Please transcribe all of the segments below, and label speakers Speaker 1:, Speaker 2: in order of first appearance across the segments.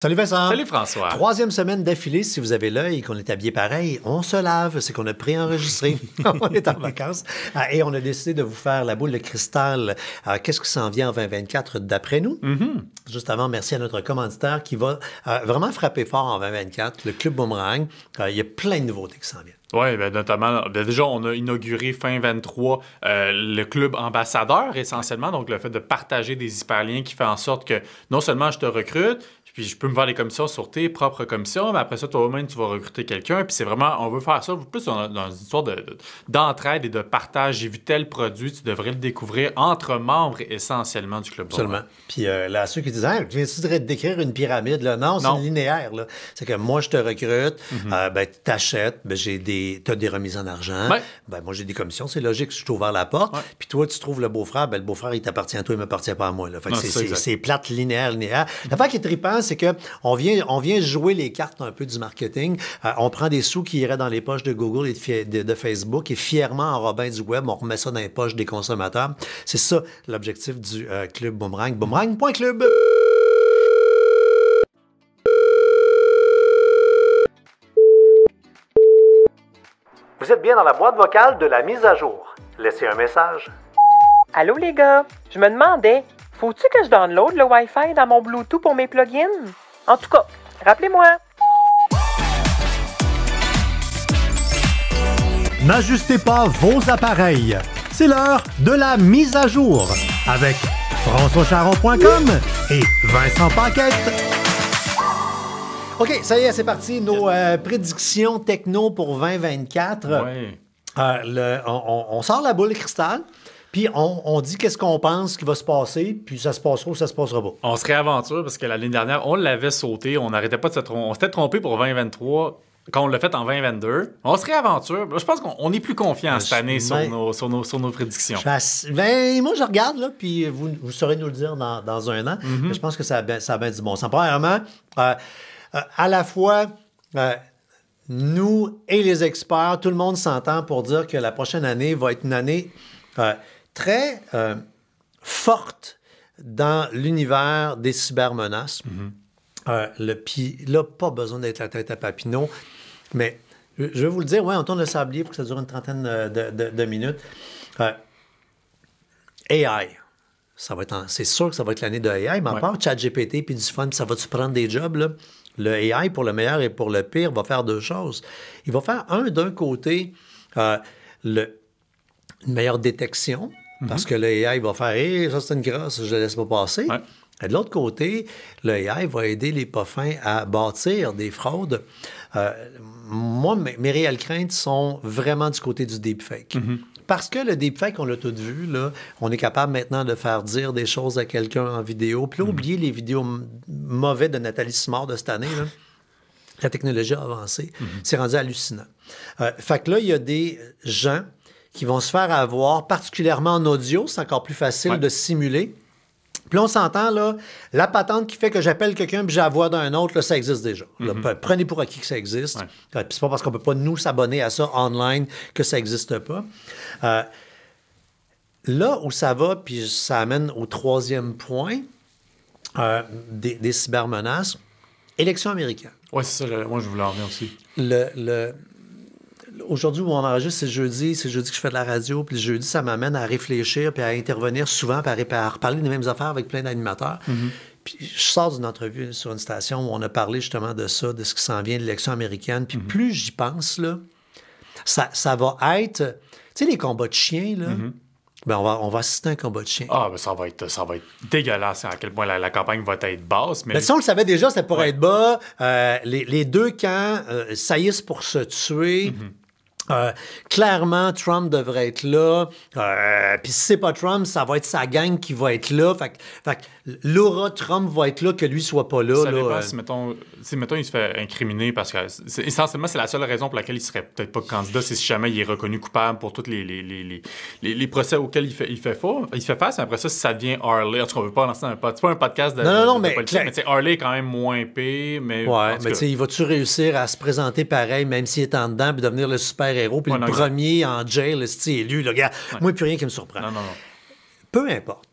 Speaker 1: Salut Vincent.
Speaker 2: Salut François.
Speaker 1: Troisième semaine d'affilée, si vous avez l'œil et qu'on est habillé pareil, on se lave, c'est qu'on a préenregistré. On est en vacances et on a décidé de vous faire la boule de cristal. Qu'est-ce qui s'en vient en 2024 d'après nous? Juste avant, merci à notre commanditaire qui va vraiment frapper fort en 2024, le Club Boomerang. Il y a plein de nouveautés qui s'en viennent.
Speaker 2: Oui, notamment, déjà, on a inauguré fin 23 le club ambassadeur, essentiellement. Donc, le fait de partager des hyperliens qui fait en sorte que non seulement je te recrute, puis je peux me faire des commissions sur tes propres commissions, mais après ça, toi-même, tu vas recruter quelqu'un. Puis c'est vraiment, on veut faire ça plus dans une histoire d'entraide et de partage. J'ai vu tel produit, tu devrais le découvrir entre membres essentiellement du club.
Speaker 1: Absolument. Puis là, ceux qui disent, tu viens de décrire une pyramide, là. Non, c'est linéaire, là. C'est que moi, je te recrute, t'achètes, t'as des remises en argent.
Speaker 2: Ouais.
Speaker 1: Moi, j'ai des commissions, c'est logique, je t'ai ouvert la porte.
Speaker 2: Ouais.
Speaker 1: Puis toi, tu trouves le beau-frère, le beau-frère, il t'appartient à toi, il m'appartient pas à moi, là. Fait que c'est plate, linéaire. L'affaire qui est trippant, c'est qu'on vient jouer les cartes un peu du marketing. On prend des sous qui iraient dans les poches de Google et de Facebook et fièrement, en Robin du web, on remet ça dans les poches des consommateurs. C'est ça l'objectif du Club Boomerang. Boomerang.club. Vous êtes bien dans la boîte vocale de la mise à jour. Laissez un message.
Speaker 3: Allô les gars, je me demandais, faut-tu que je download le Wi-Fi dans mon Bluetooth pour mes plugins? En tout cas, rappelez-moi.
Speaker 1: N'ajustez pas vos appareils. C'est l'heure de la mise à jour avec françoischaron.com et Vincent Paquette. OK, ça y est, c'est parti. Nos prédictions techno pour 2024.
Speaker 2: Oui.
Speaker 1: On sort la boule de cristal. Puis on dit qu'est-ce qu'on pense qui va se passer, puis ça se passera ou ça se passera pas.
Speaker 2: On se réaventure parce que l'année dernière, on l'avait sauté, on n'arrêtait pas de se tromper. On s'était trompé pour 2023 quand on l'a fait en 2022. On se réaventure. Je pense qu'on est plus confiant cette année sur nos prédictions.
Speaker 1: Moi, je regarde, là, puis vous saurez nous le dire dans un an. Mais je pense que ça a bien du bon sens. Premièrement, à la fois... nous et les experts, tout le monde s'entend pour dire que la prochaine année va être une année très forte dans l'univers des cybermenaces. Puis là, pas besoin d'être la tête à Papineau, mais je vais vous le dire, on tourne le sablier pour que ça dure une trentaine de minutes. AI. C'est sûr que ça va être l'année de AI, mais à part ChatGPT puis du fun, ça va-tu prendre des jobs, là? Le AI, pour le meilleur et pour le pire, va faire deux choses. Il va faire, d'un côté, une meilleure détection, parce que le AI va faire ça c'est une crosse, je ne laisse pas passer.
Speaker 2: Ouais.
Speaker 1: Et de l'autre côté, le AI va aider les pas fins à bâtir des fraudes. Moi, mes réelles craintes sont vraiment du côté du deepfake. Parce que le deepfake, on l'a tout vu, là, on est capable maintenant de faire dire des choses à quelqu'un en vidéo. Puis là, oubliez les vidéos mauvais de Nathalie Simard de cette année, là. La technologie a avancé. C'est rendu hallucinant. Fait que là, il y a des gens qui vont se faire avoir, particulièrement en audio, c'est encore plus facile de simuler. Puis là, on s'entend, là, la patente qui fait que j'appelle quelqu'un puis j'ai la voix d'un autre, là, ça existe déjà. Là, prenez pour acquis que ça existe. Puis c'est pas parce qu'on peut pas nous s'abonner à ça online que ça n'existe pas. Là où ça va, puis ça amène au troisième point des cybermenaces, élection américaine.
Speaker 2: Oui, c'est ça. Moi, je voulais en venir aussi.
Speaker 1: Aujourd'hui, où on enregistre, c'est jeudi que je fais de la radio, puis le jeudi, ça m'amène à réfléchir, puis à intervenir souvent, puis à reparler des mêmes affaires avec plein d'animateurs. Puis je sors d'une entrevue sur une station où on a parlé justement de ça, de ce qui s'en vient de l'élection américaine. Puis plus j'y pense, là, ça va être... Tu sais, les combats de chiens, là, on va assister à un combat de chiens.
Speaker 2: Ah, ben ça va être dégueulasse à quel point la campagne va être basse. Mais
Speaker 1: si on le savait déjà, ça pourrait être bas. Les deux camps saillissent pour se tuer. Clairement, Trump devrait être là. Puis si c'est pas Trump, ça va être sa gang qui va être là. Fait que l'aura Trump va être là, que lui soit pas là.
Speaker 2: Ça dépend si, mettons, il se fait incriminer, parce que essentiellement, c'est la seule raison pour laquelle il serait peut-être pas candidat, c'est si jamais il est reconnu coupable pour tous les procès auxquels il fait face. Mais après ça, si ça devient Harley, en tout cas, on veut pas lancer c'est pas un podcast de politique, mais Harley est quand même moins pire. Mais
Speaker 1: tu sais, il va-tu réussir à se présenter pareil, même s'il est en dedans, puis devenir le super-héros, puis le premier en jail, c'est élu, le gars. Moi, plus rien qui me surprend.
Speaker 2: Non.
Speaker 1: Peu importe.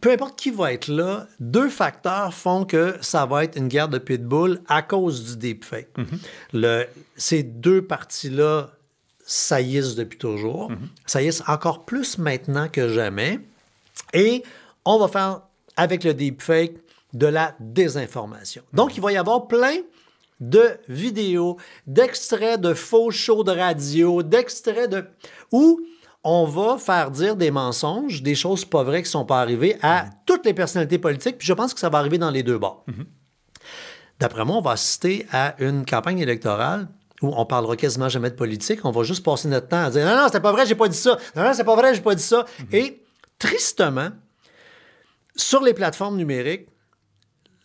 Speaker 1: peu importe qui va être là, 2 facteurs font que ça va être une guerre de pitbull à cause du deepfake. Ces 2 parties-là saillissent depuis toujours, saillissent encore plus maintenant que jamais, et on va faire, avec le deepfake, de la désinformation. Donc, il va y avoir plein de vidéos, d'extraits de faux shows de radio, d'extraits de... où on va faire dire des mensonges, des choses pas vraies qui ne sont pas arrivées à toutes les personnalités politiques, puis je pense que ça va arriver dans les 2 bords. D'après moi, on va assister à une campagne électorale où on parlera quasiment jamais de politique, on va juste passer notre temps à dire « Non, c'était pas vrai, j'ai pas dit ça. Non, c'est pas vrai, j'ai pas dit ça. » Et tristement, sur les plateformes numériques,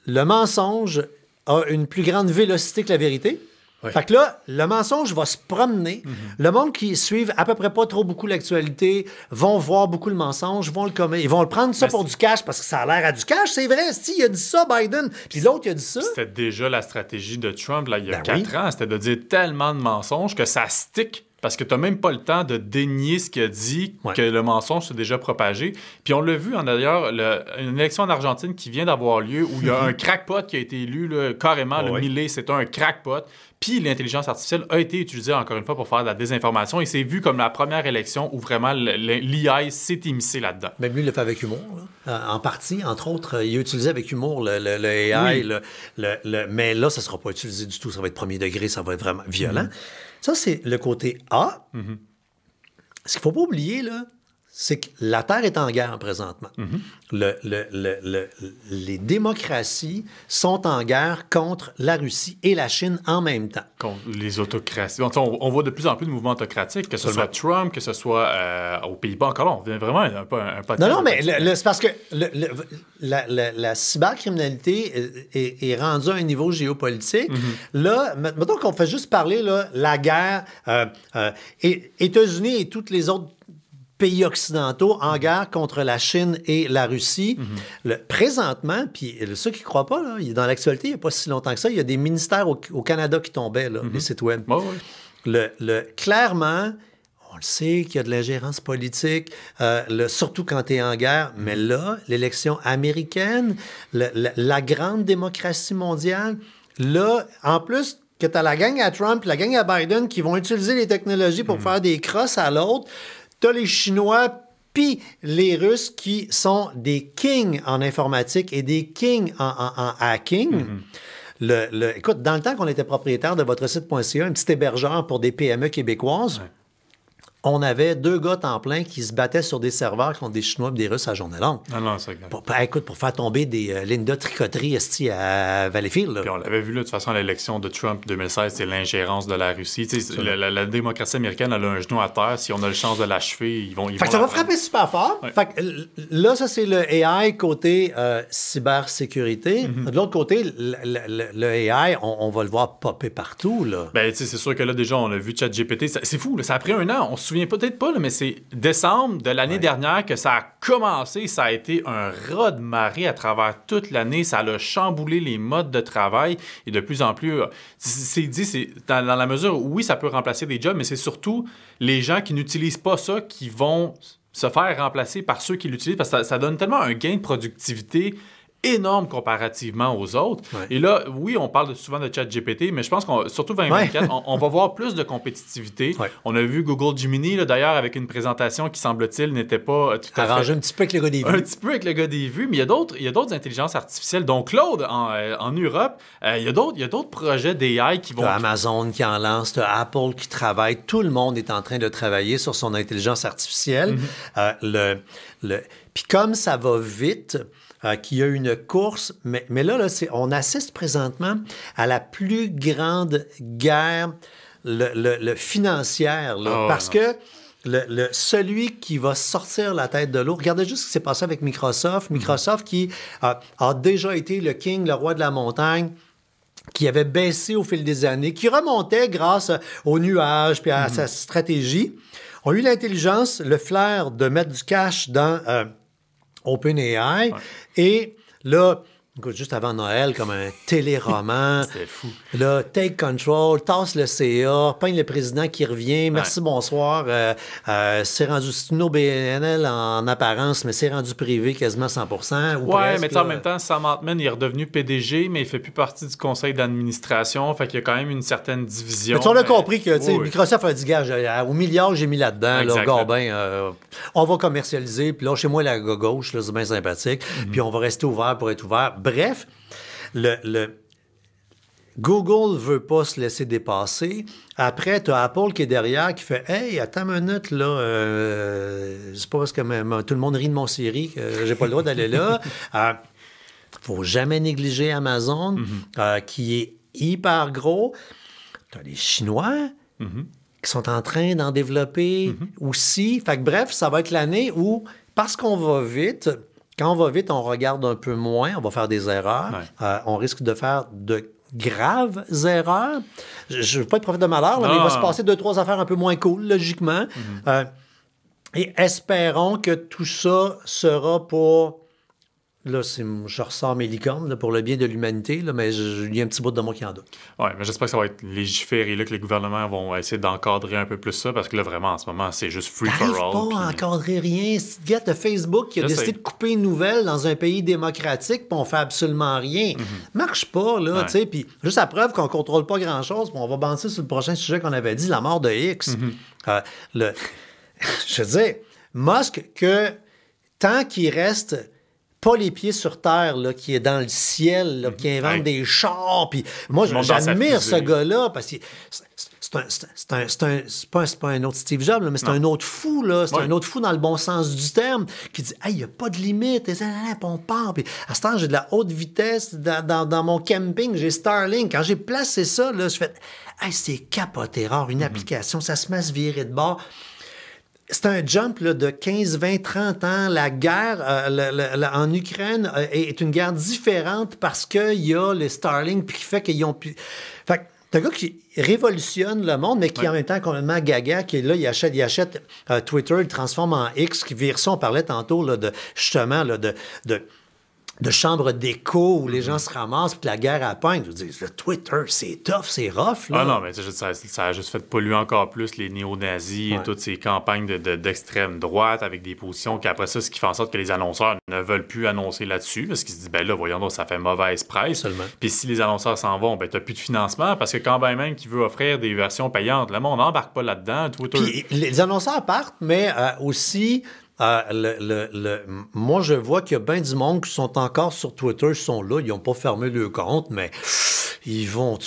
Speaker 1: le mensonge a une plus grande vélocité que la vérité. Oui. Fait que là, le mensonge va se promener. Le monde qui suivent à peu près pas trop beaucoup l'actualité vont voir beaucoup le mensonge, vont le commettre. Ils vont le prendre ça pour du cash parce que ça a l'air à du cash. C'est vrai, il a dit ça, Biden. Puis l'autre, il a dit ça.
Speaker 2: C'était déjà la stratégie de Trump là, il y a 4 ans. C'était de dire tellement de mensonges que ça stick. Parce que tu n'as même pas le temps de dénier ce qu'il a dit, que le mensonge s'est déjà propagé. Puis on l'a vu, d'ailleurs, une élection en Argentine qui vient d'avoir lieu où il y a un crackpot qui a été élu, là, carrément, le Milei, c'est un crackpot. Puis l'intelligence artificielle a été utilisée, encore une fois, pour faire de la désinformation. Et c'est vu comme la première élection où vraiment l'IA s'est immiscée là-dedans.
Speaker 1: Même lui, il le fait avec humour, là. En partie, entre autres. Il a utilisé avec humour le AI. Mais là, ça ne sera pas utilisé du tout. Ça va être premier degré, ça va être vraiment violent. Ça, c'est le côté A. Ce qu'il ne faut pas oublier, là, c'est que la Terre est en guerre présentement. Les démocraties sont en guerre contre la Russie et la Chine en même temps.
Speaker 2: Contre les autocraties. On voit de plus en plus de mouvements autocratiques, que ce soit Trump, que ce soit aux Pays-Bas. Encore là, on vient vraiment un podcast.
Speaker 1: Non, mais c'est parce que la cybercriminalité est rendue à un niveau géopolitique. Là, mettons qu'on fait juste parler, là, la guerre, États-Unis et toutes les autres pays occidentaux en guerre contre la Chine et la Russie. Présentement, puis ceux qui ne croient pas, là, dans l'actualité, il n'y a pas si longtemps que ça, il y a des ministères au Canada qui tombaient, là, les sites web. Clairement, on le sait qu'il y a de l'ingérence politique, surtout quand tu es en guerre, mais là, l'élection américaine, la grande démocratie mondiale, là, en plus que tu as la gang à Trump, la gang à Biden qui vont utiliser les technologies pour faire des crosses à l'autre, t'as les Chinois puis les Russes qui sont des kings en informatique et des kings en hacking. Écoute, dans le temps qu'on était propriétaire de votre site.ca, un petit hébergeur pour des PME québécoises, on avait 2 gars temps plein qui se battaient sur des serveurs contre des Chinois et des Russes à journée longue.
Speaker 2: Non, c'est grave.
Speaker 1: Écoute, pour faire tomber des Linda Tricoterie à Valleyfield. Là.
Speaker 2: Puis on l'avait vu, là, de toute façon, à l'élection de Trump 2016, c'est l'ingérence de la Russie. La démocratie américaine, elle a un genou à terre. Si on a le chance de l'achever, ils vont
Speaker 1: fait que ça va frapper super fort. Fait que, là, ça, c'est le AI côté cybersécurité. De l'autre côté, le AI, on va le voir popper partout. Là.
Speaker 2: Ben, c'est sûr que là, déjà, on a vu ChatGPT. C'est fou, là, ça a pris 1 an. On se souvient peut-être pas, là, mais c'est décembre de l'année dernière que ça a commencé. Ça a été un raz de marée à travers toute l'année. Ça a chamboulé les modes de travail et de plus en plus, c'est dans la mesure où, oui, ça peut remplacer des jobs, mais c'est surtout les gens qui n'utilisent pas ça qui vont se faire remplacer par ceux qui l'utilisent parce que ça donne tellement un gain de productivité énorme comparativement aux autres. Et là, oui, on parle souvent de ChatGPT, mais je pense qu'on, surtout 2024, on va voir plus de compétitivité. On a vu Google Gemini, là, d'ailleurs, avec une présentation qui, semble-t-il, n'était pas tout à fait...
Speaker 1: Arrangé un petit peu avec le gars des vues.
Speaker 2: Un petit peu avec le gars des vues, mais il y a d'autres intelligences artificielles. Donc, Claude, en Europe, il y a d'autres projets d'AI qui vont...
Speaker 1: T'as Amazon qui en lance, t'as Apple qui travaille. Tout le monde est en train de travailler sur son intelligence artificielle. Puis comme ça va vite... qu'il y a une course, mais là, on assiste présentement à la plus grande guerre financière, là, parce que celui qui va sortir la tête de l'eau, regardez juste ce qui s'est passé avec Microsoft. Microsoft qui a déjà été le king, le roi de la montagne, qui avait baissé au fil des années, qui remontait grâce aux nuages puis à sa stratégie, ont eu l'intelligence, le flair de mettre du cash dans... OpenAI. Et là, écoute, juste avant Noël, comme un téléroman.
Speaker 2: C'était fou.
Speaker 1: Là, take control, tasse le CA, peigne le président qui revient, merci, bonsoir. C'est rendu, c'est une OBNL en apparence, mais c'est rendu privé quasiment 100%. Ou presque,
Speaker 2: mais en même temps, Sam Altman il est redevenu PDG, mais il fait plus partie du conseil d'administration. Fait qu'il y a quand même une certaine division.
Speaker 1: Mais on a compris que Microsoft a dit, gage, au milliard, j'ai mis là-dedans, là, Garbin, on va commercialiser, puis là, chez moi, la gauche, là, c'est bien sympathique, puis on va rester ouvert pour être ouvert. Bref, Google ne veut pas se laisser dépasser. Après, tu as Apple qui est derrière, qui fait « Hey, attends une minute, là, c'est pas parce que tout le monde rit de mon Siri que j'ai pas le droit d'aller là. » Faut jamais négliger Amazon, qui est hyper gros. Tu as les Chinois qui sont en train d'en développer aussi. Fait que bref, ça va être l'année où, parce qu'on va vite... Quand on va vite, on regarde un peu moins, on va faire des erreurs. On risque de faire de graves erreurs. Je ne veux pas être prophète de malheur, mais il va se passer 2-3 affaires un peu moins cool, logiquement. Et espérons que tout ça sera pour... Là, je ressors mes licornes là, pour le bien de l'humanité, là, mais il y a un petit bout de moi qui en doute.
Speaker 2: Oui, mais j'espère que ça va être légiféré, là, que les gouvernements vont essayer d'encadrer un peu plus ça, parce que là, vraiment, en ce moment, c'est juste free for all.
Speaker 1: T'arrives pas à encadrer rien. Regarde Facebook qui a décidé de couper une nouvelle dans un pays démocratique, puis on fait absolument rien. Marche pas, là, tu sais. Puis juste à preuve qu'on contrôle pas grand-chose, puis on va banter sur le prochain sujet qu'on avait dit, la mort de X. Je veux dire, Musk, que tant qu'il reste... pas les pieds sur terre, là, qui est dans le ciel, là, qui invente des chars. Puis moi, j'admire ce gars-là parce que c'est pas un autre Steve Jobs, là, mais c'est un autre fou, là. C'est un autre fou dans le bon sens du terme qui dit « Hey, il n'y a pas de limite. Et on part. » Puis à ce temps, j'ai de la haute vitesse dans mon camping. J'ai Starlink. Quand j'ai placé ça, là, je fais « Hey, c'est capoté rare. Une application, ça se met à se virer de bord. » C'est un jump là, de 15, 20, 30 ans. La guerre en Ukraine est une guerre différente parce qu'il y a les Starlink puis qui fait qu'ils ont pu... Fait que c'est un gars qui révolutionne le monde, mais qui en même temps est complètement gaga, qui est là, il achète Twitter, il le transforme en X, qui vire ça. On parlait tantôt là, justement de chambres d'écho où les gens se ramassent puis la guerre à peindre. Je veux dire, le Twitter, c'est tough, c'est rough. Là.
Speaker 2: Ah non, mais ça a juste fait polluer encore plus les néo-nazis et toutes ces campagnes d'extrême droite avec des positions qu'après ça, ce qui fait en sorte que les annonceurs ne veulent plus annoncer là-dessus parce qu'ils se disent, ben là, voyons donc, ça fait mauvaise presse. Puis si les annonceurs s'en vont, ben t'as plus de financement parce que quand ben même qu'ils veulent offrir des versions payantes, le monde n'embarque pas là-dedans. Twitter...
Speaker 1: Puis les annonceurs partent, mais aussi... moi, je vois qu'il y a bien du monde qui sont encore sur Twitter, sont là, ils n'ont pas fermé leur compte, mais ils vont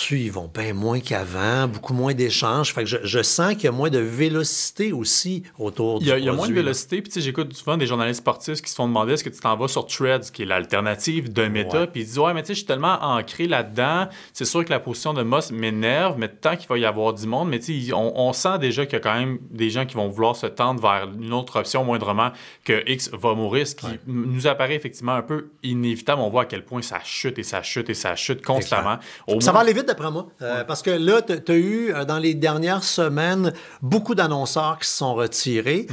Speaker 1: bien moins qu'avant, beaucoup moins d'échanges. Fait que je sens qu'il y a moins de vélocité aussi autour du produit.
Speaker 2: Il y a moins de vélocité, puis tu sais, j'écoute souvent des journalistes sportifs qui se font demander est-ce que tu t'en vas sur Threads, qui est l'alternative de Meta, puis ils disent mais tu sais, je suis tellement ancré là-dedans, c'est sûr que la position de Musk m'énerve, mais tant qu'il va y avoir du monde, mais tu sais, on sent déjà qu'il y a quand même des gens qui vont vouloir se tendre vers une autre option moindrement que X va mourir, ce qui nous apparaît effectivement un peu inévitable. On voit à quel point ça chute et ça chute et ça chute constamment.
Speaker 1: Ça va aller vite d'après moi, parce que là, tu as eu, dans les dernières semaines, beaucoup d'annonceurs qui se sont retirés.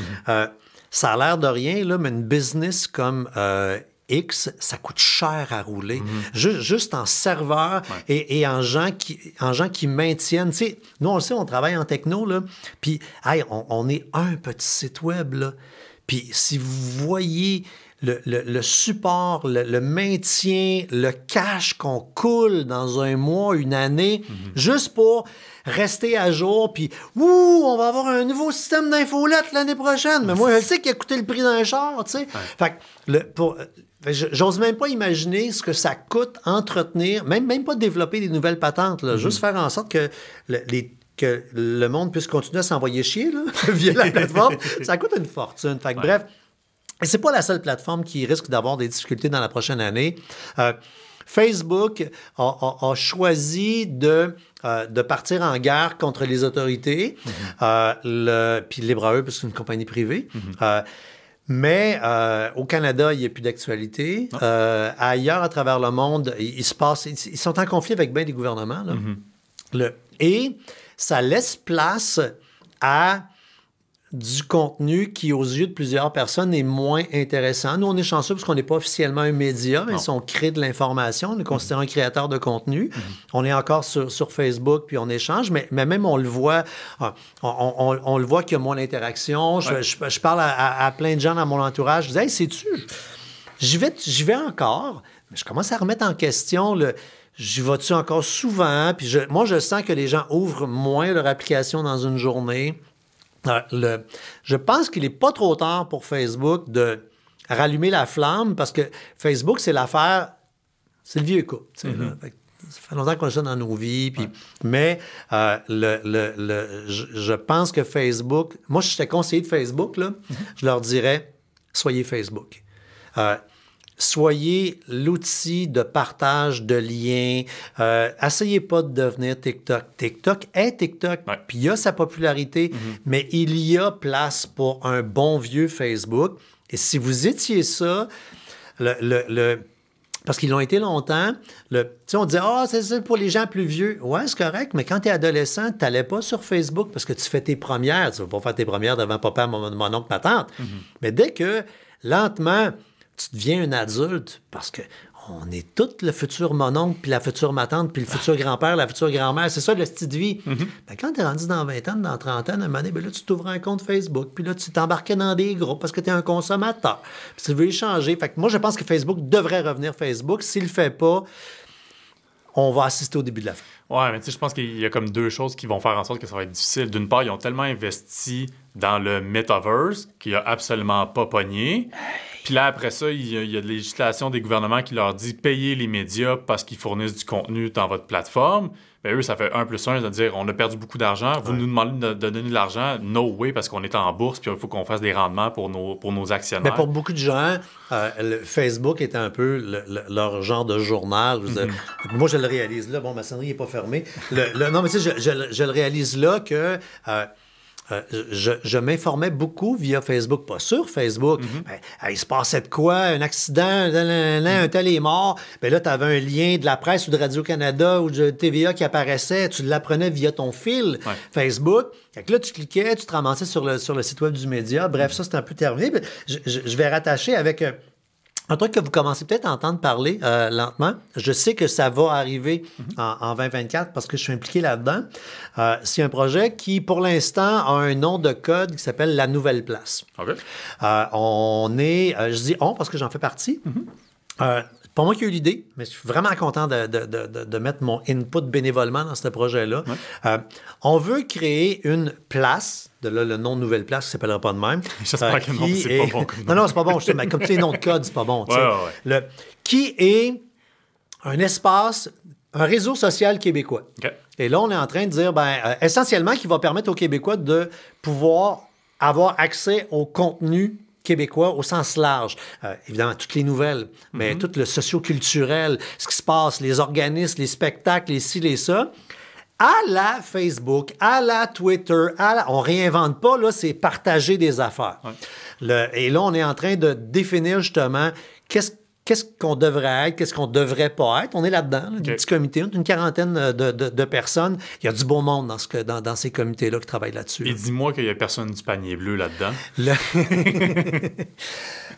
Speaker 1: Ça a l'air de rien, là, mais une business comme X, ça coûte cher à rouler. Juste en serveur et en gens qui maintiennent. Tu sais, nous, on le sait, on travaille en techno, là, puis hey, on est un petit site web, là. Puis si vous voyez le support, le maintien, le cash qu'on coule dans un mois, une année, juste pour rester à jour, puis on va avoir un nouveau système d'infolette l'année prochaine. Mais moi, je sais qu'il a coûté le prix d'un char, tu sais. Fait que j'ose même pas imaginer ce que ça coûte entretenir, même pas développer des nouvelles patentes, là, juste faire en sorte que que le monde puisse continuer à s'envoyer chier là, via la plateforme, ça coûte une fortune. Fait que, bref, c'est pas la seule plateforme qui risque d'avoir des difficultés dans la prochaine année. Facebook a choisi de partir en guerre contre les autorités, puis libre à eux, parce que c'est une compagnie privée. Mais au Canada, il n'y a plus d'actualité. Ailleurs, à travers le monde, ils sont en conflit avec bien des gouvernements. Là. Et ça laisse place à du contenu qui, aux yeux de plusieurs personnes, est moins intéressant. Nous, on est chanceux parce qu'on n'est pas officiellement un média, mais si on crée de l'information, on est considéré un créateur de contenu. On est encore sur Facebook, puis on échange, mais même on le voit, on le voit qu'il y a moins d'interaction. Je parle à plein de gens dans mon entourage. Je dis, hey, sais-tu, j'y vais encore, mais je commence à remettre en question j'y vais-tu encore souvent? Puis moi, je sens que les gens ouvrent moins leur application dans une journée. Je pense qu'il n'est pas trop tard pour Facebook de rallumer la flamme parce que Facebook, c'est l'affaire, c'est le vieux couple. Ça fait longtemps qu'on a ça dans nos vies. Puis, mais je pense que Facebook, moi, si j'étais conseiller de Facebook, là, je leur dirais, soyez Facebook. Soyez l'outil de partage de liens. Essayez pas de devenir TikTok. TikTok est TikTok, puis il y a sa popularité, mais il y a place pour un bon vieux Facebook. Et si vous étiez ça, parce qu'ils l'ont été longtemps, on dit « Ah, c'est pour les gens plus vieux. » Ouais, c'est correct, mais quand tu es adolescent, tu n'allais pas sur Facebook parce que tu fais tes premières. Tu ne vas pas faire tes premières devant papa, mon oncle, ma tante. Mais dès que, lentement, tu deviens un adulte, parce que on est tout le futur mononcle, puis la future ma tante, puis le futur grand-père, la future grand-mère. C'est ça, le style de vie. Ben, quand tu es rendu dans 20 ans, dans 30 ans, à un moment donné, ben là, tu t'ouvres un compte Facebook, puis là, tu t'embarquais dans des groupes parce que tu es un consommateur. Puis tu veux échanger. Fait que moi, je pense que Facebook devrait revenir Facebook. S'il le fait pas, on va assister au début de la fin.
Speaker 2: Ouais, mais tu sais, je pense qu'il y a comme deux choses qui vont faire en sorte que ça va être difficile. D'une part, ils ont tellement investi dans le metaverse qu'il a absolument pas pogné. Puis là, après ça, il y a de législation des gouvernements qui leur dit payez les médias parce qu'ils fournissent du contenu dans votre plateforme. Bien, eux, ça fait 1 + 1, c'est-à-dire on a perdu beaucoup d'argent. Vous nous demandez de donner de l'argent. No way, parce qu'on est en bourse puis il faut qu'on fasse des rendements pour nos actionnaires.
Speaker 1: Mais pour beaucoup de gens, Facebook est un peu leur genre de journal. Moi, je le réalise là. Bon, ma sonnerie n'est pas fermée. Non, mais tu sais, je le réalise là que... je m'informais beaucoup via Facebook, pas sur Facebook. Il se passait de quoi? Un accident, un tel est mort. Bien là, tu avais un lien de la presse ou de Radio-Canada ou de TVA qui apparaissait. Tu l'apprenais via ton fil Facebook. Fait que là, tu cliquais, tu te ramassais sur le site web du média. Bref, ça, c'est un peu terminé. Je vais rattacher avec... un truc que vous commencez peut-être à entendre parler lentement. Je sais que ça va arriver en 2024 parce que je suis impliqué là-dedans. C'est un projet qui, pour l'instant, a un nom de code qui s'appelle La Nouvelle Place.
Speaker 2: Okay.
Speaker 1: On est... je dis « on » parce que j'en fais partie. C'est pas moi qui ai eu l'idée, mais je suis vraiment content de mettre mon input bénévolement dans ce projet-là. On veut créer une place, le nom de Nouvelle Place, qui ne s'appellera pas de même.
Speaker 2: J'espère que non, c'est pas bon.
Speaker 1: Non, c'est pas bon. Mais comme tous les noms de code, c'est pas bon. Qui est un espace, un réseau social québécois.
Speaker 2: Okay.
Speaker 1: Et là, on est en train de dire, essentiellement, qui va permettre aux Québécois de pouvoir avoir accès au contenu québécois au sens large. Évidemment, toutes les nouvelles, mais tout le socio-culturel, ce qui se passe, les organismes, les spectacles, les ci, les ça. À la Facebook, à la Twitter, on réinvente pas, là, c'est partager des affaires. Et là, on est en train de définir justement qu'est-ce qu'on devrait être, qu'est-ce qu'on devrait pas être. On est là-dedans, un petit comité, une quarantaine de personnes. Il y a du beau monde dans ces comités-là qui travaillent là-dessus.
Speaker 2: Et dis-moi qu'il n'y a personne du panier bleu là-dedans.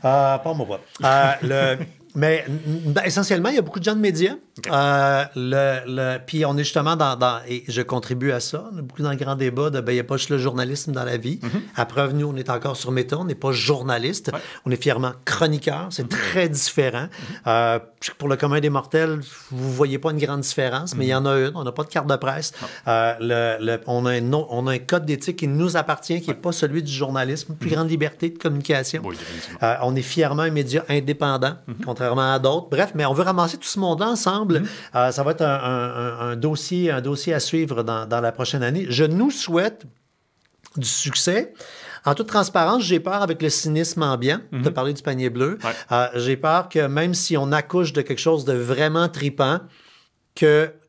Speaker 1: Pas moi pas. Mais essentiellement, il y a beaucoup de gens de médias. Puis on est justement et je contribue à ça. On a beaucoup dans le grand débat il n'y a pas juste le journalisme dans la vie. À preuve, nous, on est encore sur Méta, on n'est pas journaliste. On est fièrement chroniqueur. C'est très différent. Pour le commun des mortels, vous ne voyez pas une grande différence, mais il y en a une. On n'a pas de carte de presse. On a un code d'éthique qui nous appartient, qui n'est pas celui du journalisme. Plus grande liberté de communication. Oui, on est fièrement un média indépendant, contrairement à d'autres. Bref, mais on veut ramasser tout ce monde-là ensemble. Ça va être un dossier à suivre dans la prochaine année. Je nous souhaite du succès. En toute transparence, j'ai peur avec le cynisme ambiant, de parler du panier bleu. J'ai peur que même si on accouche de quelque chose de vraiment tripant,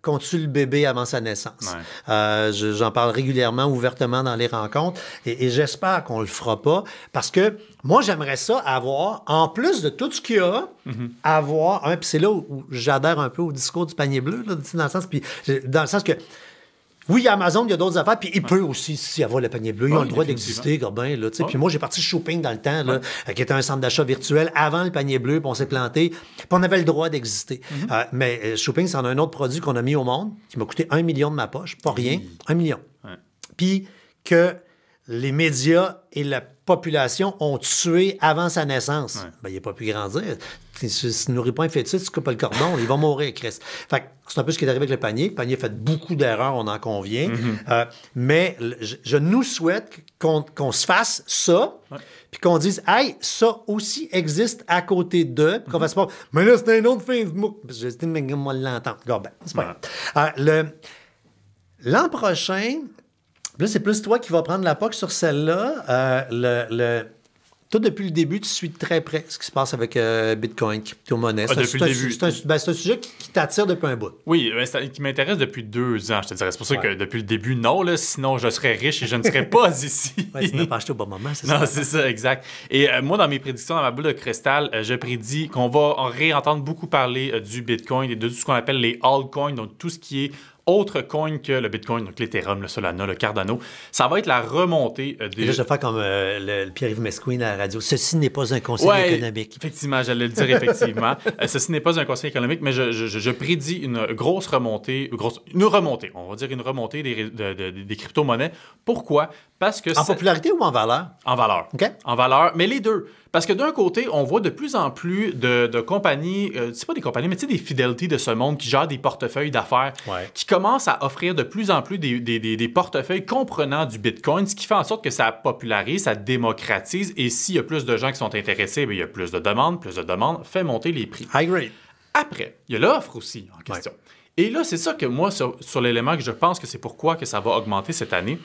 Speaker 1: qu'on tue le bébé avant sa naissance. J'en parle régulièrement, ouvertement dans les rencontres, et j'espère qu'on le fera pas, parce que moi, j'aimerais ça avoir, en plus de tout ce qu'il y a, puis c'est là où j'adhère un peu au discours du panier bleu, là, dans le sens que Oui, il y a Amazon, il y a d'autres affaires, puis il peut aussi, s'il y avoir le panier bleu, ils ont le droit d'exister, Corbin, là, tu sais. Puis moi, j'ai parti Shopping dans le temps, là, qui était un centre d'achat virtuel avant le panier bleu, puis on s'est planté, puis on avait le droit d'exister. Mais Shopping, c'en a un autre produit qu'on a mis au monde, qui m'a coûté 1 million de ma poche, pas rien, 1 million. Puis que les médias et la population ont tué avant sa naissance. Ben, il n'a pas pu grandir. Si tu ne nourris pas un fœtus, tu ne coupes pas le cordon, il va mourir, Chris. Fait que c'est un peu ce qui est arrivé avec le panier. Le panier a fait beaucoup d'erreurs, on en convient. Mais je nous souhaite qu'on se fasse ça, puis qu'on dise, hey, ça aussi existe à côté d'eux, puis qu'on fasse pas, mais là, c'est un autre Facebook. J'ai dit, mais moi, l'entendre. Ben, c'est pas grave. L'an prochain, là, c'est plus toi qui vas prendre la POC sur celle-là. Toi, depuis le début, tu suis de très près ce qui se passe avec Bitcoin, crypto-monnaie.
Speaker 2: Depuis le début.
Speaker 1: C'est un sujet qui t'attire depuis un bout.
Speaker 2: Oui, qui m'intéresse depuis 2 ans, je te dirais. C'est pour ça que depuis le début, non, là, sinon je serais riche et je ne serais pas ici.
Speaker 1: Oui, tu n'as pas acheté au bon moment, c'est ça?
Speaker 2: Non, c'est ça, exact. Et moi, dans mes prédictions, dans ma boule de cristal, je prédis qu'on va réentendre beaucoup parler du Bitcoin et de tout ce qu'on appelle les altcoins, donc tout ce qui est autre coin que le Bitcoin, donc l'Ethereum, le Solana, le Cardano. Ça va être la remontée des...
Speaker 1: Et là, je vais faire comme le Pierre-Yves Mesquin à la radio. Ceci n'est pas un conseil économique.
Speaker 2: Effectivement, j'allais le dire effectivement. Ceci n'est pas un conseil économique, mais je prédis une grosse remontée, on va dire une remontée des crypto-monnaies. Pourquoi? Parce que
Speaker 1: en popularité ou en valeur?
Speaker 2: En valeur.
Speaker 1: OK.
Speaker 2: En valeur, mais les deux. Parce que d'un côté, on voit de plus en plus de compagnies, c'est pas des compagnies, mais tu sais, des Fidelity de ce monde qui gèrent des portefeuilles d'affaires, qui commencent à offrir de plus en plus des portefeuilles comprenant du Bitcoin, ce qui fait en sorte que ça popularise, ça démocratise, et s'il y a plus de gens qui sont intéressés, bien, il y a plus de demandes, fait monter les prix.
Speaker 1: High grade.
Speaker 2: Après, il y a l'offre aussi en question. Et là, c'est ça que moi, sur l'élément que je pense que c'est pourquoi que ça va augmenter cette année.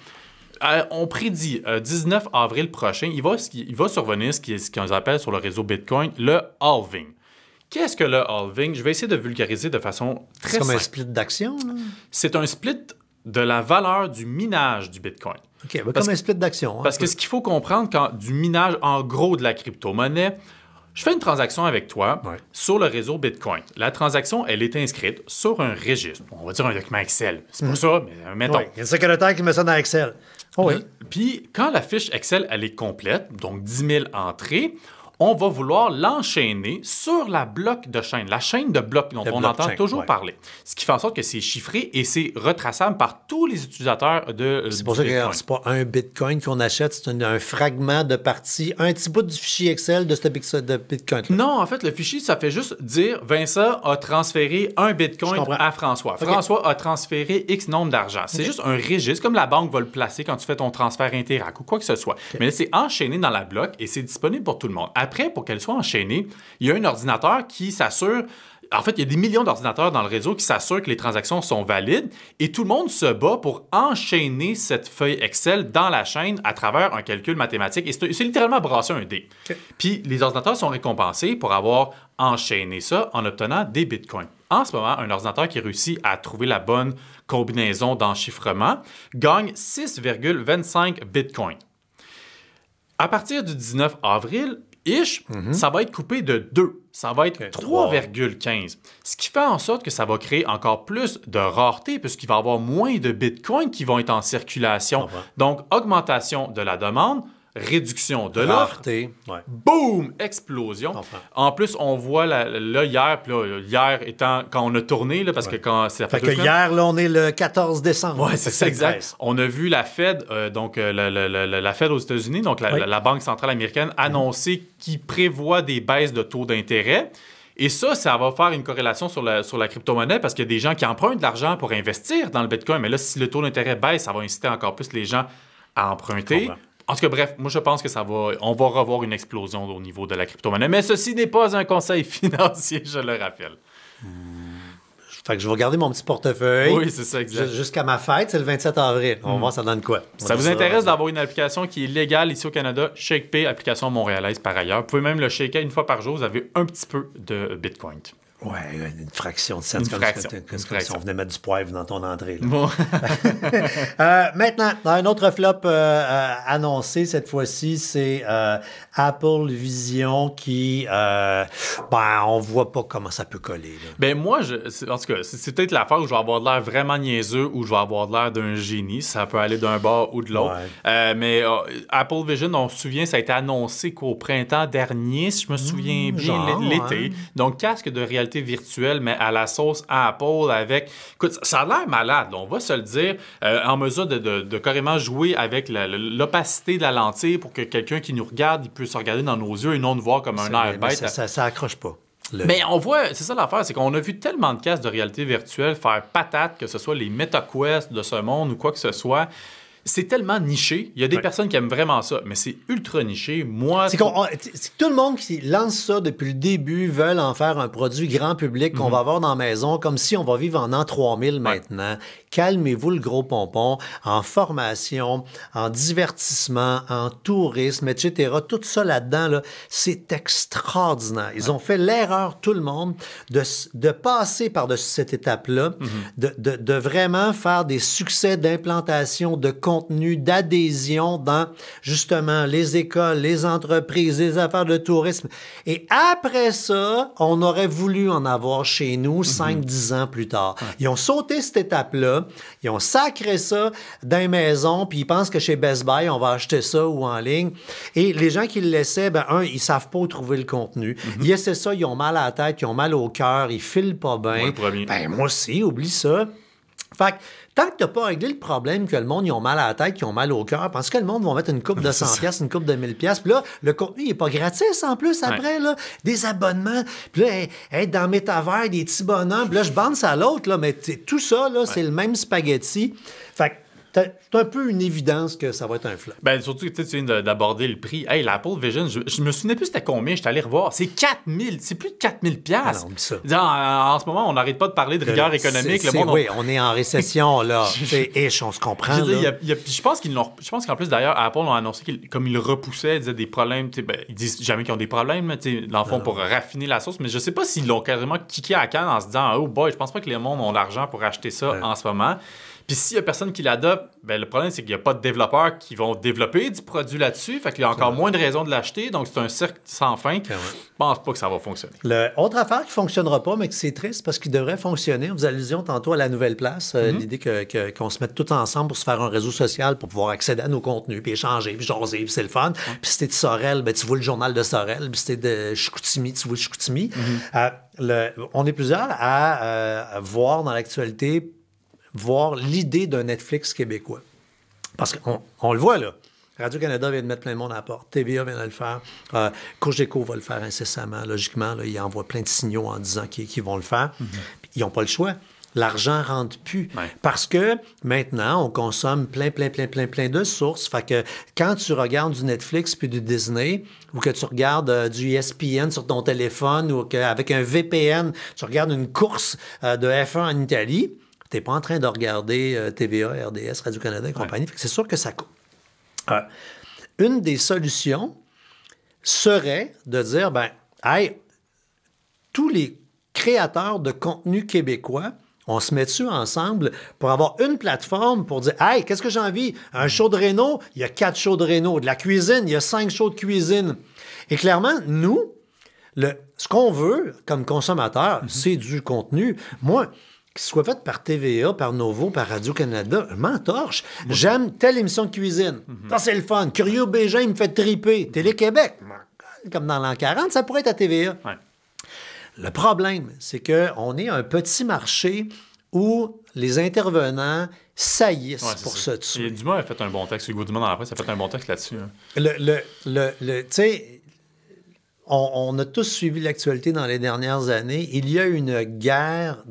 Speaker 2: On prédit 19 avril prochain, il va survenir ce qu'on appelle sur le réseau Bitcoin le halving. Qu'est-ce que le halving? Je vais essayer de vulgariser de façon très simple.
Speaker 1: C'est comme un split d'action, là?
Speaker 2: C'est un split de la valeur du minage du Bitcoin.
Speaker 1: OK, comme un split d'action.
Speaker 2: Parce que ce qu'il faut comprendre, quand du minage, en gros, de la crypto-monnaie, je fais une transaction avec toi sur le réseau Bitcoin. La transaction, elle est inscrite sur un registre. On va dire un document Excel. C'est pas ça, mais mettons.
Speaker 1: Oui, il y a un secrétaire qui met ça dans Excel.
Speaker 2: Puis, quand la fiche Excel, elle est complète, donc 10 000 entrées, on va vouloir l'enchaîner sur la bloc de chaîne, la chaîne de blocs dont on entend toujours parler. Ce qui fait en sorte que c'est chiffré et c'est retraçable par tous les utilisateurs de
Speaker 1: C'est pour ça que c'est pas un Bitcoin qu'on achète, c'est un fragment de partie, un petit bout du fichier Excel de ce Bitcoin.
Speaker 2: Non, en fait, le fichier, ça fait juste dire Vincent a transféré un Bitcoin à François. François a transféré X nombre d'argent. C'est juste un registre, comme la banque va le placer quand tu fais ton transfert Interac ou quoi que ce soit. Mais c'est enchaîné dans la bloc et c'est disponible pour tout le monde. Après, pour qu'elle soit enchaînée, il y a un ordinateur qui s'assure... En fait, il y a des millions d'ordinateurs dans le réseau qui s'assurent que les transactions sont valides et tout le monde se bat pour enchaîner cette feuille Excel dans la chaîne à travers un calcul mathématique. Et c'est littéralement brasser un dé. Puis les ordinateurs sont récompensés pour avoir enchaîné ça en obtenant des bitcoins. En ce moment, un ordinateur qui réussit à trouver la bonne combinaison d'enchiffrement gagne 6,25 bitcoins. À partir du 19 avril, ça va être coupé de 2. Ça va être 3,15. Ce qui fait en sorte que ça va créer encore plus de rareté puisqu'il va y avoir moins de bitcoins qui vont être en circulation. Donc, augmentation de la demande, réduction de l'offre. Boum! Explosion. En plus, on voit là hier, puis là, hier étant quand on a tourné, là, parce que quand c'est
Speaker 1: fait que hier, là, on est le 14 décembre.
Speaker 2: Oui, c'est ça, exact. On a vu la Fed, la Fed aux États-Unis, donc la Banque centrale américaine, annoncer qu'il prévoit des baisses de taux d'intérêt. Et ça va faire une corrélation sur la crypto-monnaie parce qu'il y a des gens qui empruntent de l'argent pour investir dans le Bitcoin. Mais là, si le taux d'intérêt baisse, ça va inciter encore plus les gens à emprunter. En tout cas, bref, moi, je pense que on va revoir une explosion au niveau de la crypto-monnaie. Mais ceci n'est pas un conseil financier, je le rappelle.
Speaker 1: Fait que je vais garder mon petit portefeuille.
Speaker 2: Oui, c'est ça, exact.
Speaker 1: Jusqu'à ma fête, c'est le 27 avril. On va voir ça donne quoi.
Speaker 2: Ça vous intéresse d'avoir une application qui est légale ici au Canada, ShakePay, application montréalaise par ailleurs. Vous pouvez même le shaker une fois par jour. Vous avez un petit peu de Bitcoin.
Speaker 1: Oui, une fraction de cent. Comme si on venait mettre du poivre dans ton entrée.
Speaker 2: Bon.
Speaker 1: Maintenant, un autre flop annoncé cette fois-ci, c'est Apple Vision qui, on voit pas comment ça peut coller. Là.
Speaker 2: Ben moi, en tout cas, c'est peut-être l'affaire où je vais avoir de l'air vraiment niaiseux ou je vais avoir de l'air d'un génie. Ça peut aller d'un bord ou de l'autre. Ouais. Mais Apple Vision, on se souvient, ça a été annoncé qu'au printemps dernier, si je me souviens bien, l'été. Donc, casque de réalité virtuelle, mais à la sauce Apple avec... Écoute, ça a l'air malade, là, on va se le dire, en mesure de carrément jouer avec l'opacité de la lentille pour que quelqu'un qui nous regarde, il puisse regarder dans nos yeux et non nous voir comme un air bête.
Speaker 1: Ça accroche pas.
Speaker 2: Mais on voit, c'est ça l'affaire, c'est qu'on a vu tellement de casques de réalité virtuelle faire patate, que ce soit les MetaQuest de ce monde ou quoi que ce soit. C'est tellement niché. Il y a des personnes qui aiment vraiment ça, mais c'est ultra niché. Moi,
Speaker 1: c'est tout le monde qui lance ça depuis le début veulent en faire un produit grand public qu'on va avoir dans la maison, comme si on va vivre en an 3000 maintenant. Calmez-vous le gros pompon, en formation, en divertissement, en tourisme, etc. Tout ça là-dedans, là, c'est extraordinaire. Ils ont fait l'erreur, tout le monde, de passer par-dessus cette étape-là, de vraiment faire des succès d'implantation, de contenu, d'adhésion dans, justement, les écoles, les entreprises, les affaires de tourisme. Et après ça, on aurait voulu en avoir chez nous 5-10 ans plus tard. Ils ont sauté cette étape-là, ils ont sacré ça dans les maisons, puis ils pensent que chez Best Buy, on va acheter ça ou en ligne. Et les gens qui le laissaient, ils savent pas où trouver le contenu. Ils essaient ça, ils ont mal à la tête, ils ont mal au cœur, ils filent pas bien. Moi aussi, oublie ça. Fait que, tant que tu n'as pas réglé le problème que le monde, ils ont mal à la tête, qu'ils ont mal au cœur, parce que le monde va mettre une coupe de 100$, une coupe de 1000$, puis là, le contenu, il n'est pas gratis en plus après, là. Des abonnements, puis là, être dans Métavers, des petits bonhommes, puis là, je bande ça à l'autre, là, mais tout ça, là, c'est le même spaghetti. Fait que, c'est un peu une évidence que ça va être un flop.
Speaker 2: Ben surtout, tu viens d'aborder le prix. Hey, l'Apple Vision, je me souvenais plus c'était combien, j'étais allé revoir. C'est 4000, c'est plus de 4000$.
Speaker 1: Ah non, ça.
Speaker 2: En ce moment, on n'arrête pas de parler de rigueur économique.
Speaker 1: Oui, on est en récession, là. On se comprend.
Speaker 2: Je pense qu'en plus, d'ailleurs, Apple ont annoncé comme ils le repoussaient, ils disaient des problèmes. Ils disent jamais qu'ils ont des problèmes, dans le fond, pour raffiner la sauce. Mais je sais pas s'ils l'ont carrément kické à canne en se disant, oh boy, je pense pas que les mondes ont l'argent pour acheter ça en ce moment. Puis s'il y a personne qui l'adopte, le problème, c'est qu'il n'y a pas de développeurs qui vont développer du produit là-dessus. Fait qu'il y a encore moins de raisons de l'acheter. Donc, c'est un cercle sans fin. Je pense pas que ça va fonctionner.
Speaker 1: Autre affaire qui ne fonctionnera pas, mais que c'est triste parce qu'il devrait fonctionner. On faisait allusion tantôt à la nouvelle place. L'idée qu'on se mette tous ensemble pour se faire un réseau social pour pouvoir accéder à nos contenus, puis échanger, puis jaser, puis c'est le fun. Puis si t'es de Sorel, tu vois le journal de Sorel. Puis si t'es de Chicoutimi, tu vois le Chicoutimi. On est plusieurs à voir dans l'actualité l'idée d'un Netflix québécois. Parce qu'on le voit, là. Radio-Canada vient de mettre plein de monde à la porte. TVA vient de le faire. Cogeco va le faire incessamment. Logiquement, là, ils envoient plein de signaux en disant qu'ils vont le faire. Puis, ils n'ont pas le choix. L'argent ne rentre plus. Ouais. Parce que maintenant, on consomme plein de sources. Fait que quand tu regardes du Netflix puis du Disney, ou que tu regardes du ESPN sur ton téléphone, ou qu'avec un VPN, tu regardes une course de F1 en Italie, tu n'es pas en train de regarder TVA, RDS, Radio-Canada et compagnie. Fait que c'est sûr que ça coûte. Une des solutions serait de dire, tous les créateurs de contenu québécois, on se met dessus ensemble pour avoir une plateforme pour dire, hey, qu'est-ce que j'ai envie? Un show de réno, il y a 4 shows de réno. De la cuisine, il y a 5 shows de cuisine. Et clairement, nous, ce qu'on veut comme consommateur, c'est du contenu. Moi, qu'il soit fait par TVA, par Novo, par Radio-Canada, je m'entorche. J'aime telle émission de cuisine. Ça, c'est le fun. Curieux Bégin, il me fait triper. Télé-Québec, comme dans l'an 40, ça pourrait être à TVA. Ouais. Le problème, c'est qu'on est un petit marché où les intervenants saillissent pour se tuer.
Speaker 2: Et Dumas a fait un bon texte. Hugo Dumas, dans la presse, a fait un bon texte là-dessus.
Speaker 1: Tu sais, on a tous suivi l'actualité dans les dernières années. Il y a une guerre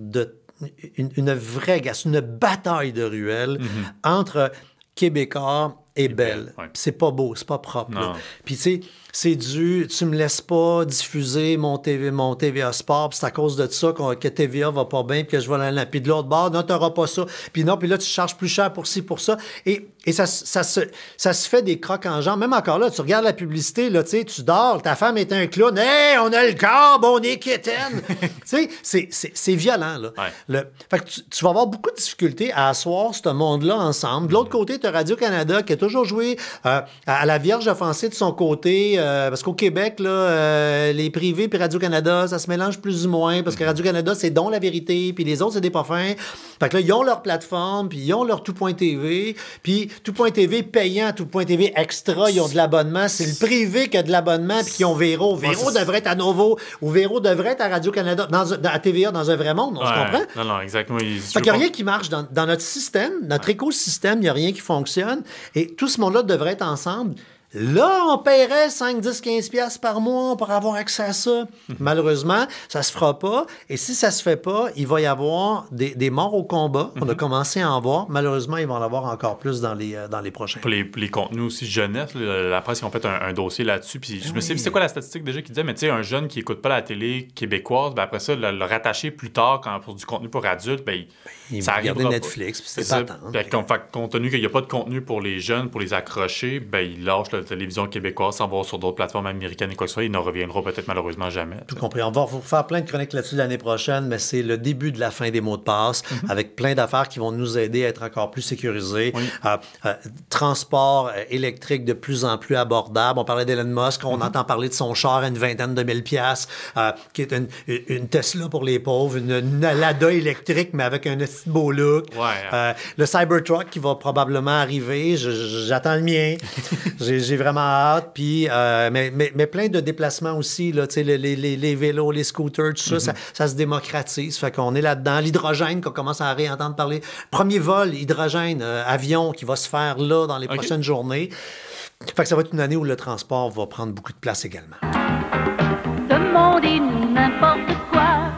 Speaker 1: une vraie guerre, une bataille de ruelles entre Québécois est belle.
Speaker 2: Ouais.
Speaker 1: Puis c'est pas beau, c'est pas propre.
Speaker 2: Non.
Speaker 1: Là. Puis tu sais, c'est tu me laisses pas diffuser mon TVA Sport, puis c'est à cause de ça que TVA va pas bien, puis que je vais là. Puis de l'autre bord, non, t'auras pas ça. Puis non, puis là, tu charges plus cher pour ci, pour ça. Et ça se fait des crocs en jambes. Même encore là, tu regardes la publicité, là, tu sais, tu dors, ta femme est un clown. Hey, on a le corps, on est quétaine. Tu sais, c'est violent, là.
Speaker 2: Ouais.
Speaker 1: Fait que tu vas avoir beaucoup de difficultés à asseoir ce monde-là ensemble. De l'autre côté, tu as Radio-Canada qui a toujours joué à la vierge offensée de son côté, parce qu'au Québec, là, les privés puis Radio-Canada, ça se mélange plus ou moins, parce que Radio-Canada, c'est donc la vérité, puis les autres, c'est des pas fins. Fait que là, ils ont leur plateforme, puis ils ont leur Tout.tv, puis Tout.tv payant, Tout.tv extra, ils ont de l'abonnement. C'est le privé qui a de l'abonnement, puis qui ont Véro. Véro devrait être à Novo, ou Véro devrait être à Radio-Canada, à TVA, dans un vrai monde, on se comprend?
Speaker 2: Non, exactement.
Speaker 1: Fait qu'il n'y a rien qui marche dans notre système, notre écosystème, il n'y a rien qui fonctionne. Et tout ce monde-là devrait être ensemble. Là, on paierait 5, 10, 15 piastres par mois pour avoir accès à ça. Malheureusement, ça se fera pas. Et si ça se fait pas, il va y avoir des morts au combat. On a commencé à en voir. Malheureusement, ils vont en avoir encore plus dans les prochains.
Speaker 2: Pour les contenus aussi jeunesse, la presse, ils ont fait un dossier là-dessus. Puis je me sais, c'est quoi la statistique déjà qui disait, mais tu sais, un jeune qui écoute pas la télé québécoise, ben après ça, le rattacher plus tard pour du contenu pour adultes, ben
Speaker 1: il
Speaker 2: ça
Speaker 1: va regarder
Speaker 2: arrivera
Speaker 1: Netflix, puis c'est
Speaker 2: ça.
Speaker 1: pas tant.
Speaker 2: Fait, compte tenu qu'il n'y a pas de contenu pour les jeunes, pour les accrocher, ben ils lâchent la télévision québécoise, s'en vont sur d'autres plateformes américaines et quoi que ce soit. Ils ne reviendront peut-être malheureusement jamais.
Speaker 1: Tout compris. On va vous faire plein de chroniques là-dessus l'année prochaine, mais c'est le début de la fin des mots de passe, avec plein d'affaires qui vont nous aider à être encore plus sécurisés.
Speaker 2: Oui.
Speaker 1: Transport électrique de plus en plus abordable. On parlait d'Elon Musk, on entend parler de son char à une vingtaine de mille piastres, qui est une Tesla pour les pauvres, une Lada électrique, mais avec un beau look.
Speaker 2: Ouais.
Speaker 1: Le Cybertruck qui va probablement arriver. J'attends le mien. J'ai vraiment hâte. Puis, mais plein de déplacements aussi, là, les vélos, les scooters, tout ça, ça se démocratise. Fait qu'on est là-dedans. L'hydrogène, qu'on commence à réentendre parler. Premier vol, hydrogène, avion qui va se faire là dans les prochaines journées. Fait que ça va être une année où le transport va prendre beaucoup de place également.
Speaker 4: Demandez n'importe quoi.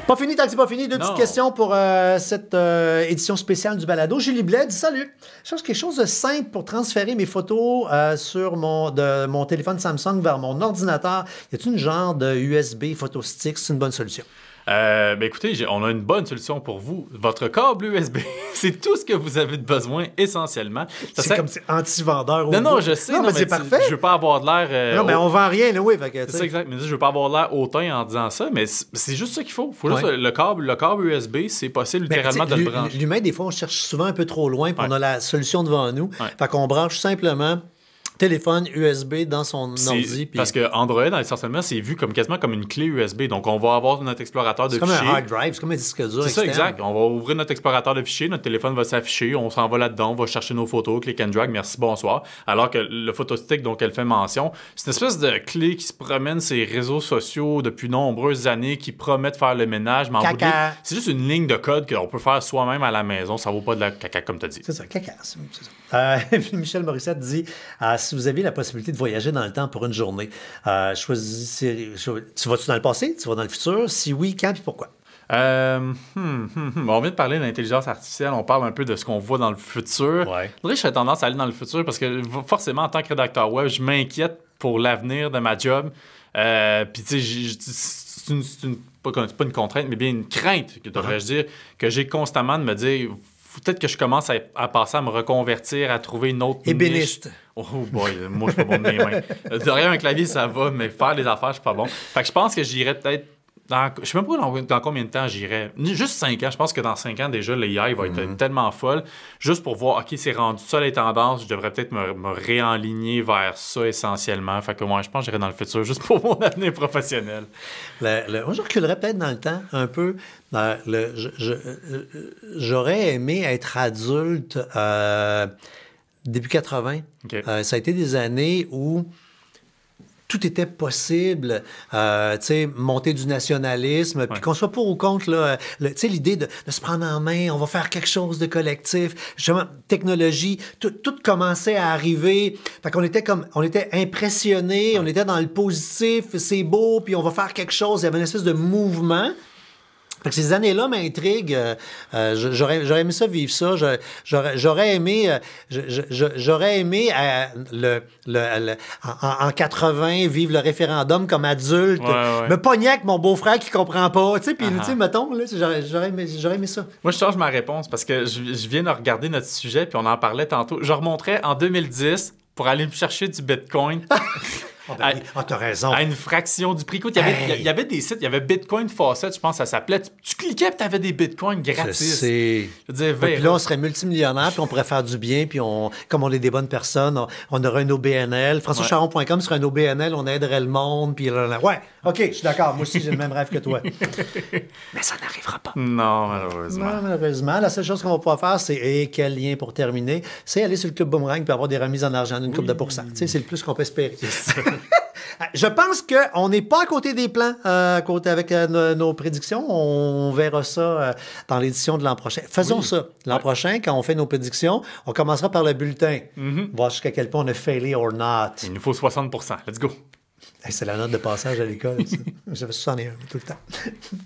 Speaker 1: Pas fini tant que c'est pas fini. Deux petites questions pour cette édition spéciale du balado. Julie Blais dit salut. Je cherche quelque chose de simple pour transférer mes photos sur mon téléphone Samsung vers mon ordinateur. Y a-t-il une genre de USB photostick? C'est une bonne solution.
Speaker 2: Ben écoutez, on a une bonne solution pour vous. Votre câble USB, c'est tout ce que vous avez de besoin essentiellement.
Speaker 1: C'est comme anti-vendeur.
Speaker 2: Non, je sais.
Speaker 1: Non, mais c'est parfait.
Speaker 2: Je veux pas avoir de l'air...
Speaker 1: non, mais on vend rien, oui.
Speaker 2: C'est exact. Mais je veux pas avoir l'air hautain en disant ça, mais c'est juste ça qu'il faut. Juste le câble USB, c'est possible littéralement de le brancher.
Speaker 1: L'humain, des fois, on cherche souvent un peu trop loin, puis on a la solution devant nous. Fait qu'on branche simplement téléphone USB dans son ordi. Puis...
Speaker 2: Parce que Android, essentiellement, c'est vu quasiment comme une clé USB. Donc, on va avoir notre explorateur de fichiers.
Speaker 1: C'est comme un hard drive, c'est comme un disque dur.
Speaker 2: C'est ça, exact. On va ouvrir notre explorateur de fichiers, notre téléphone va s'afficher, on s'en va là-dedans, on va chercher nos photos, click and drag, merci, bonsoir. Alors que le photostick dont elle fait mention, c'est une espèce de clé qui se promène sur les réseaux sociaux depuis nombreuses années, qui promet de faire le ménage. Mais c'est juste une ligne de code qu'on peut faire soi-même à la maison. Ça vaut pas de la caca, comme tu as dit.
Speaker 1: C'est ça, caca. C'est ça. Michel Morissette dit si vous avez la possibilité de voyager dans le temps pour une journée, choisissez. Tu vas-tu dans le passé? Tu vas dans le futur? Si oui, quand et pourquoi?
Speaker 2: On vient de parler de l'intelligence artificielle, on parle un peu de ce qu'on voit dans le futur.
Speaker 1: Ouais.
Speaker 2: J'aurais tendance à aller dans le futur parce que forcément, en tant que rédacteur web, je m'inquiète pour l'avenir de ma job. Puis tu sais, c'est pas une contrainte, mais bien une crainte, devrais-je dire, que j'ai constamment de me dire... Peut-être que je commence à passer à me reconvertir, à trouver une autre
Speaker 1: ébéniste.
Speaker 2: Niche. Oh boy, moi, je suis pas bon de mes mains. Derrière un clavier, ça va, mais faire des affaires, je suis pas bon. Fait que je pense que j'irais peut-être... Je sais même pas dans combien de temps j'irais. Juste 5 ans. Je pense que dans 5 ans, déjà, l'AI va être tellement folle. Juste pour voir, OK, c'est rendu ça les tendances. Je devrais peut-être me réaligner vers ça essentiellement. Fait que moi, je pense que j'irais dans le futur juste pour mon avenir professionnel.
Speaker 1: Moi, je reculerais peut-être dans le temps un peu. J'aurais aimé être adulte début 80.
Speaker 2: Okay.
Speaker 1: Ça a été des années où tout était possible, tu sais, monter du nationalisme, puis qu'on soit pour ou contre, là, tu sais, l'idée de se prendre en main, on va faire quelque chose de collectif, justement, technologie, tout commençait à arriver, fait qu'on était impressionnés, on était dans le positif, c'est beau, puis on va faire quelque chose, il y avait une espèce de mouvement. Fait que ces années-là m'intriguent. J'aurais aimé ça, vivre ça. J'aurais aimé, j'aurais aimé en 80 vivre le référendum comme adulte.
Speaker 2: Ouais.
Speaker 1: Me pogner avec mon beau-frère qui comprend pas. Tu sais, puis mettons, là, j'aurais aimé ça.
Speaker 2: Moi, je change ma réponse parce que je viens de regarder notre sujet puis on en parlait tantôt. Je remonterais en 2010 pour aller me chercher du Bitcoin.
Speaker 1: T'as raison.
Speaker 2: À une fraction du prix. Écoute, il y avait des sites, il y avait Bitcoin Faucet, je pense que ça s'appelait. Tu cliquais et tu avais des bitcoins gratis.
Speaker 1: Je veux dire, puis là, on serait multimillionnaire, puis on pourrait faire du bien, puis comme on est des bonnes personnes, on aurait un OBNL. FrançoisCharron.com serait un OBNL, on aiderait le monde, puis ouais, OK, je suis d'accord. Moi aussi, j'ai le même rêve que toi. Mais ça n'arrivera pas.
Speaker 2: Non, malheureusement.
Speaker 1: Non, malheureusement. La seule chose qu'on va pouvoir faire, c'est, quel lien pour terminer, c'est aller sur le Club Boomerang puis avoir des remises en argent d'une couple de pourcents. Tu sais, c'est le plus qu'on peut espérer. Je pense qu'on n'est pas à côté des plans avec nos prédictions. On verra ça dans l'édition de l'an prochain. Faisons ça. L'an prochain, quand on fait nos prédictions, on commencera par le bulletin. Voir jusqu'à quel point on a failé or not.
Speaker 2: Il nous faut 60%. Let's go.
Speaker 1: Hey, c'est la note de passage à l'école. J'avais 61 tout le temps.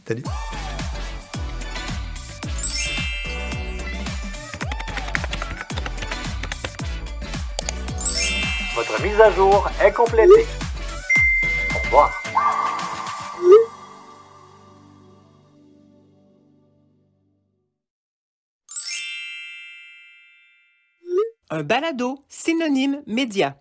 Speaker 1: Salut.
Speaker 5: Votre mise à jour est complétée. Au revoir.
Speaker 6: Un balado synonyme média.